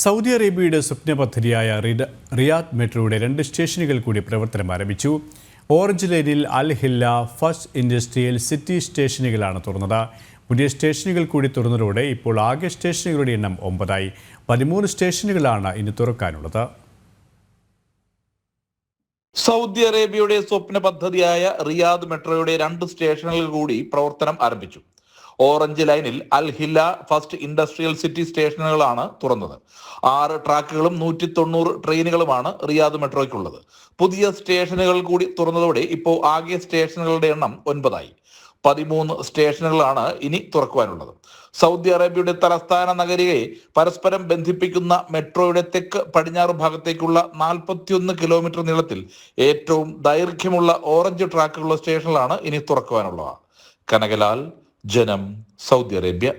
Saudi അറേബ്യയുടെ സ്വപ്ന പദ്ധതിയായ Riyadh മെട്രോയുടെ 2 സ്റ്റേഷനുകൾ കൂടി പ്രവർത്തനം ആരംഭിച്ചു. ഓറഞ്ച് ലൈനിൽ അൽ ഹില്ല ഫസ്റ്റ് ഇൻഡസ്ട്രിയൽ സിറ്റി സ്റ്റേഷനുകളാണ് തുറന്നത്. പുതിയ സ്റ്റേഷനുകൾ കൂടി തുറന്നതോടെ ഇപ്പോൾ ആകെ സ്റ്റേഷനുകളുടെ എണ്ണം 9ആയി. 13 സ്റ്റേഷനുകളാണ് ഇനി തുറക്കാനുള്ളത്. സൗദി അറേബ്യയുടെ സ്വപ്ന പദ്ധതിയായ റിയാദ് മെട്രോയുടെ 2 സ്റ്റേഷനുകൾ കൂടി പ്രവർത്തനം ആരംഭിച്ചു. ഓറഞ്ച് ലൈനിൽ അൽ ഹില്ല ഫസ്റ്റ് ഇൻഡസ്ട്രിയൽ സിറ്റി സ്റ്റേഷനുകളാണ് തുറന്നത്. 6 ട്രാക്കുകളും 190 ട്രെയിനുകളുമാണ് റിയാദ് മെട്രോയ്ക്കുള്ളത്. പുതിയ സ്റ്റേഷനുകൾ കൂടി തുറന്നതോടെ ഇപ്പോൾ ആകെ സ്റ്റേഷനുകളുടെ എണ്ണം 9ആയി. 13 സ്റ്റേഷനുകളാണ് ഇനി തുറക്കുവാനുള്ളത്. സൗദി അറേബ്യയുടെ തലസ്ഥാന നഗരിയെ പരസ്പരം ബന്ധിപ്പിക്കുന്ന മെട്രോയുടെ തെക്ക് പടിഞ്ഞാറ് ഭാഗത്തേക്കുള്ള 41 കിലോമീറ്റർ നീളത്തിൽ ഏറ്റവും ദൈർഘ്യമുള്ള ഓറഞ്ച് ട്രാക്കുള്ള സ്റ്റേഷനുകളാണ് ഇനി തുറക്കുവാനുള്ളവ. കനകലാൽ, ജനം, സൗദി അറേബ്യ.